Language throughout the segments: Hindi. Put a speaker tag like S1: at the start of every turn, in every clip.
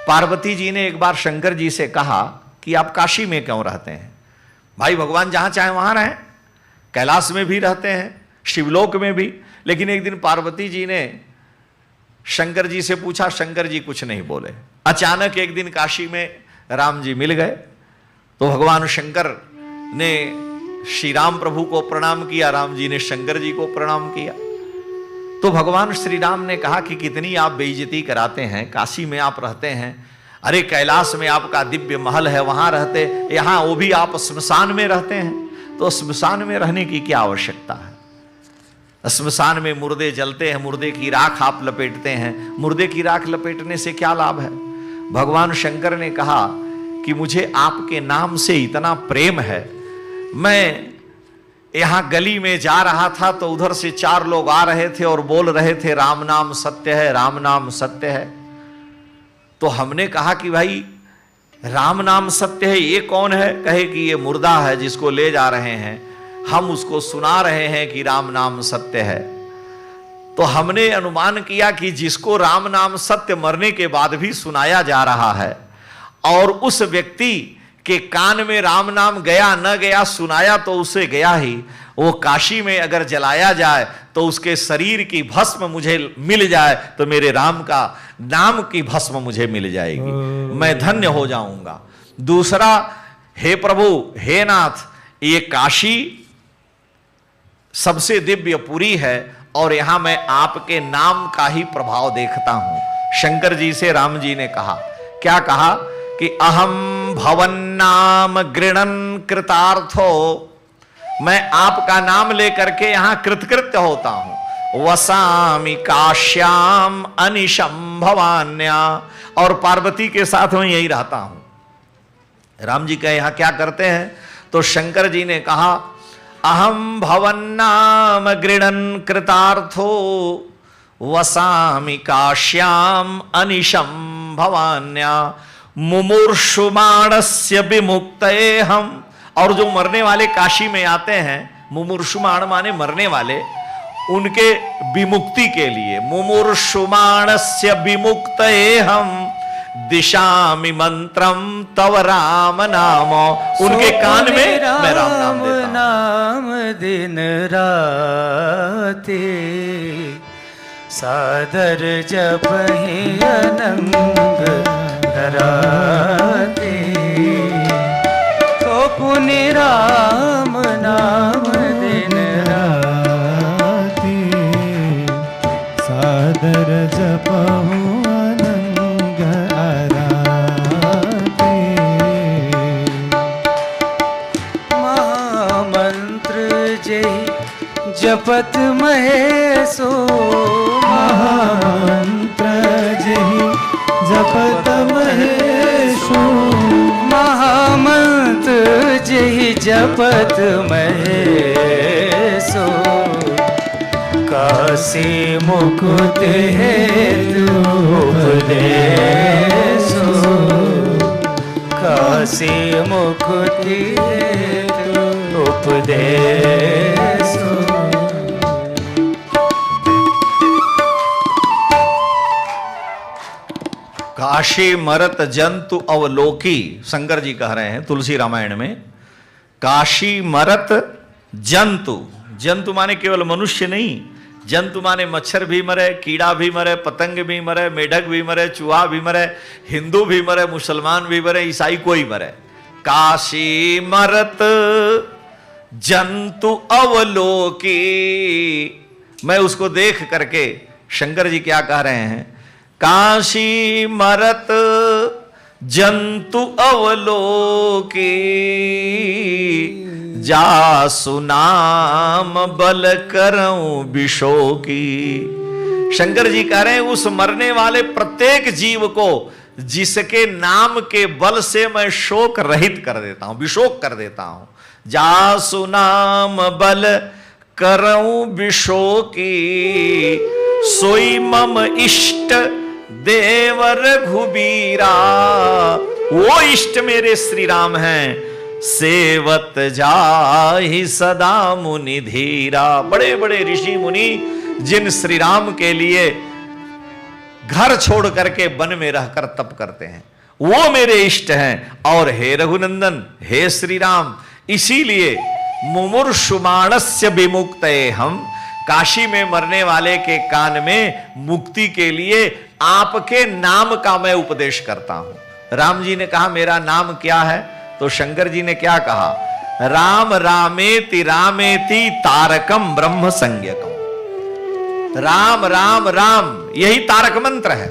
S1: पार्वती जी ने एक बार शंकर जी से कहा कि आप काशी में क्यों रहते हैं? भाई भगवान जहां चाहे वहां रहें, कैलाश में भी रहते हैं, शिवलोक में भी। लेकिन एक दिन पार्वती जी ने शंकर जी से पूछा, शंकर जी कुछ नहीं बोले। अचानक एक दिन काशी में राम जी मिल गए, तो भगवान शंकर ने श्री राम प्रभु को प्रणाम किया, राम जी ने शंकर जी को प्रणाम किया। तो भगवान श्री राम ने कहा कि कितनी आप बेइज्जती कराते हैं, काशी में आप रहते हैं, अरे कैलाश में आपका दिव्य महल है, वहां रहते, यहां वो भी आप श्मशान में रहते हैं, तो श्मशान में रहने की क्या आवश्यकता है? श्मशान में मुर्दे जलते हैं, मुर्दे की राख आप लपेटते हैं, मुर्दे की राख लपेटने से क्या लाभ है? भगवान शंकर ने कहा कि मुझे आपके नाम से इतना प्रेम है, मैं यहां गली में जा रहा था तो उधर से 4 लोग आ रहे थे और बोल रहे थे राम नाम सत्य है, राम नाम सत्य है। तो हमने कहा कि भाई राम नाम सत्य है, ये कौन है? कहे कि ये मुर्दा है जिसको ले जा रहे हैं, हम उसको सुना रहे हैं कि राम नाम सत्य है। तो हमने अनुमान किया कि जिसको राम नाम सत्य मरने के बाद भी सुनाया जा रहा है और उस व्यक्ति के कान में राम नाम गया न गया, सुनाया तो उसे गया ही, वो काशी में अगर जलाया जाए तो उसके शरीर की भस्म मुझे मिल जाए तो मेरे राम का नाम की भस्म मुझे मिल जाएगी, मैं धन्य हो जाऊंगा। दूसरा, हे प्रभु, हे नाथ, ये काशी सबसे दिव्य पुरी है और यहां मैं आपके नाम का ही प्रभाव देखता हूं। शंकर जी से राम जी ने कहा, क्या कहा कि अहम भवन नाम गृणन कृतार्थो, मैं आपका नाम लेकर के यहां कृतकृत्य होता हूं। वसामि काश्याम अनिशम भवान्या, और पार्वती के साथ मैं यही रहता हूं। राम जी कहे यहां क्या करते हैं? तो शंकर जी ने कहा अहम भवन नाम गृणन कृतार्थो वसामि काश्याम अनिशम भवान्या मुमूर्षुमाणस्य विमुक्तये हम, और जो मरने वाले काशी में आते हैं, मुमूर्षुमाण माने मरने वाले, उनके विमुक्ति के लिए, मुमूर्षुमाणस्य विमुक्तये हम दिशामि मंत्रम तव राम नाम, उनके कान में मैं राम नाम देता हूं।
S2: नाम दिन राते सादर जपहि अनंग धराते, तो पुनि राम नाम दिन राते सादर जपहु अनंग अराते। महामंत्र जय जपत महेशो, महामंत्र जय जपत महेशो, महामंत्र जय जपत महेशो, काशी मुकुट हेतु उपदेशो, काशी मुकुट हेतु उपदेशो।
S1: काशी मरत जंतु अवलोकी, शंकर जी कह रहे हैं तुलसी रामायण में, काशी मरत जंतु, जंतु माने केवल मनुष्य नहीं, जंतु माने मच्छर भी मरे, कीड़ा भी मरे, पतंग भी मरे, मेढक भी मरे, चूहा भी मरे, हिंदू भी मरे, मुसलमान भी मरे, ईसाई कोई मरे। काशी मरत जंतु अवलोकी, मैं उसको देख करके, शंकर जी क्या कह रहे हैं? काशी मरत जंतु अवलोकी, जा सुनाम बल करऊं विशोकी। शंकर जी कह रहे हैं उस मरने वाले प्रत्येक जीव को जिसके नाम के बल से मैं शोक रहित कर देता हूं, विशोक कर देता हूं। जा सुनाम बल करऊं विशोकी, सोई मम इष्ट देव रघुबीरा, वो इष्ट मेरे श्री राम हैं, सेवत जाहि सदा मुनि धीरा। बड़े बड़े ऋषि मुनि जिन श्री राम के लिए घर छोड़ करके वन में रहकर तप करते हैं, वो मेरे इष्ट हैं। और हे रघुनंदन, हे श्री राम, इसीलिए मुमुर्षुमाणस्य विमुक्तये, हम काशी में मरने वाले के कान में मुक्ति के लिए आपके नाम का मैं उपदेश करता हूं। राम जी ने कहा मेरा नाम क्या है? तो शंकर जी ने क्या कहा? राम रामेति रामेति तारकम ब्रह्म संज्ञकम। राम राम राम, यही तारक मंत्र है,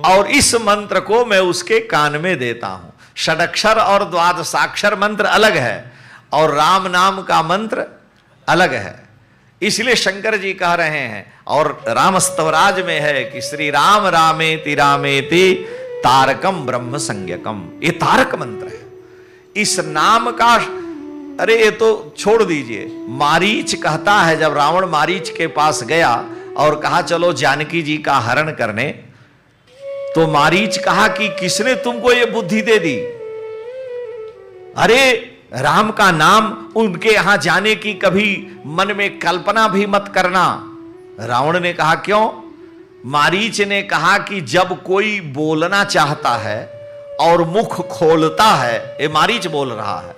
S1: और इस मंत्र को मैं उसके कान में देता हूं। षडक्षर और द्वादशाक्षर मंत्र अलग है और राम नाम का मंत्र अलग है। इसलिए शंकर जी कह रहे हैं, और रामस्तवराज में है कि श्री राम रामेति रामेति तारकम ब्रह्म संज्ञकम। ये तारक मंत्र है। इस नाम का, अरे ये तो छोड़ दीजिए, मारीच कहता है, जब रावण मारीच के पास गया और कहा चलो जानकी जी का हरण करने, तो मारीच कहा कि किसने तुमको ये बुद्धि दे दी? अरे राम का नाम उनके यहां जाने की कभी मन में कल्पना भी मत करना। रावण ने कहा क्यों? मारीच ने कहा कि जब कोई बोलना चाहता है और मुख खोलता है, ये मारीच बोल रहा है,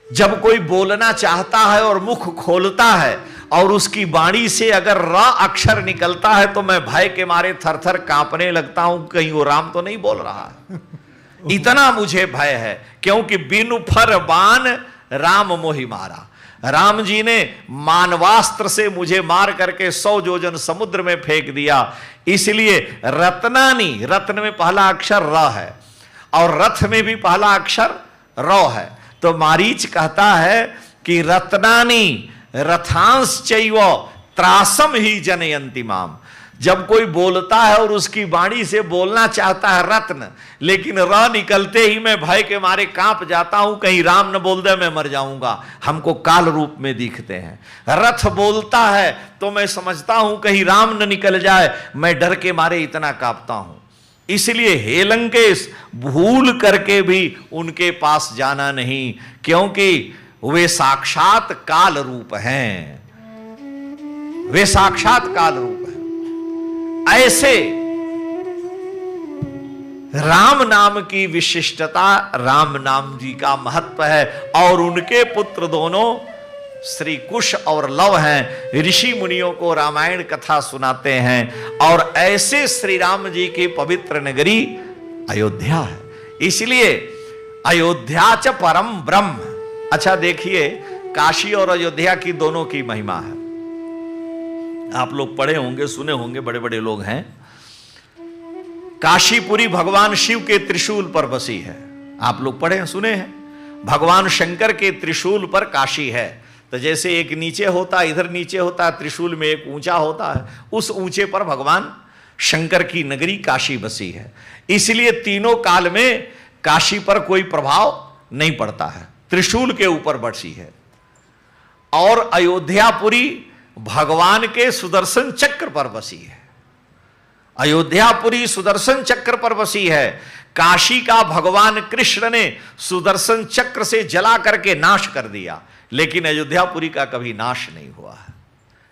S1: जब कोई बोलना चाहता है और मुख खोलता है और उसकी वाणी से अगर र अक्षर निकलता है तो मैं भय के मारे थरथर कांपने लगता हूं, कहीं वो राम तो नहीं बोल रहा है। इतना मुझे भय है, क्योंकि बिनु फर बाण राम मोहि मारा। राम जी ने मानवास्त्र से मुझे मार करके 100 योजन समुद्र में फेंक दिया। इसलिए रत्नानी, रत्न में पहला अक्षर र है और रथ में भी पहला अक्षर र है। तो मारीच कहता है कि रत्नानी रथांश चैव त्रासम ही जनयंती माम। जब कोई बोलता है और उसकी वाणी से बोलना चाहता है रत्न, लेकिन र निकलते ही मैं भय के मारे कांप जाता हूं, कहीं राम न बोल दे मैं मर जाऊंगा। हमको काल रूप में दिखते हैं। रथ बोलता है तो मैं समझता हूं कहीं राम न निकल जाए, मैं डर के मारे इतना कांपता हूं। इसलिए हे लंकेश, भूल करके भी उनके पास जाना नहीं, क्योंकि वे साक्षात काल रूप हैं। वे साक्षात काल रूप हैं। ऐसे राम नाम की विशिष्टता, राम नाम जी का महत्व है। और उनके पुत्र दोनों श्री कुश और लव हैं। ऋषि मुनियों को रामायण कथा सुनाते हैं। और ऐसे श्री राम जी की पवित्र नगरी अयोध्या है। इसलिए अयोध्या च परम ब्रह्म। अच्छा देखिए, काशी और अयोध्या की दोनों की महिमा है। आप लोग पढ़े होंगे, सुने होंगे, बड़े बड़े लोग हैं। काशीपुरी भगवान शिव के त्रिशूल पर बसी है। आप लोग पढ़े हैं, सुने हैं। भगवान शंकर के त्रिशूल पर काशी है। तो जैसे एक नीचे होता, इधर नीचे होता, त्रिशूल में एक ऊंचा होता है, उस ऊंचे पर भगवान शंकर की नगरी काशी बसी है। इसलिए तीनों काल में काशी पर कोई प्रभाव नहीं पड़ता है, त्रिशूल के ऊपर बसी है। और अयोध्यापुरी भगवान के सुदर्शन चक्र पर बसी है। अयोध्यापुरी सुदर्शन चक्र पर बसी है। काशी का भगवान कृष्ण ने सुदर्शन चक्र से जला करके नाश कर दिया, लेकिन अयोध्यापुरी का कभी नाश नहीं हुआ है,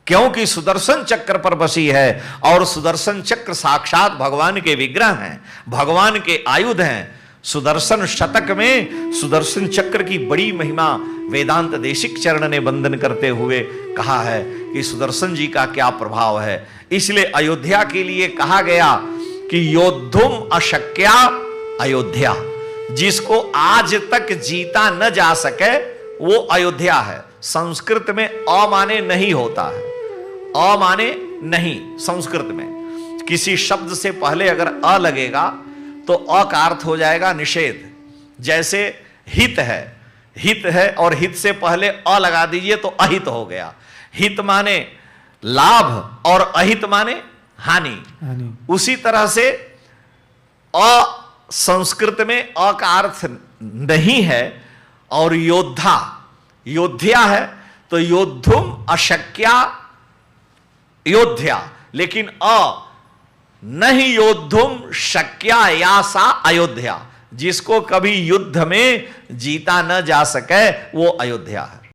S1: क्योंकि सुदर्शन चक्र पर बसी है। और सुदर्शन चक्र साक्षात भगवान के विग्रह हैं, भगवान के आयुध हैं। सुदर्शन शतक में सुदर्शन चक्र की बड़ी महिमा वेदांत देशिक चरण ने वंदन करते हुए कहा है कि सुदर्शन जी का क्या प्रभाव है। इसलिए अयोध्या के लिए कहा गया कि योद्धुम अशक्या अयोध्या। जिसको आज तक जीता न जा सके वो अयोध्या है। संस्कृत में अ माने नहीं होता है, अ माने नहीं। संस्कृत में किसी शब्द से पहले अगर अ लगेगा तो अ का अर्थ हो जाएगा निषेध। जैसे हित है, हित है और हित से पहले अ लगा दीजिए तो अहित हो गया। हित माने लाभ और अहित माने हानि। उसी तरह से अ संस्कृत में अ का अर्थ नहीं है। और योद्धा, योद्ध्या है, तो योद्धुम अशक्या योद्ध्या। लेकिन अ नहीं योद्धुम शक्या यासा अयोध्या। जिसको कभी युद्ध में जीता न जा सके वो अयोध्या है।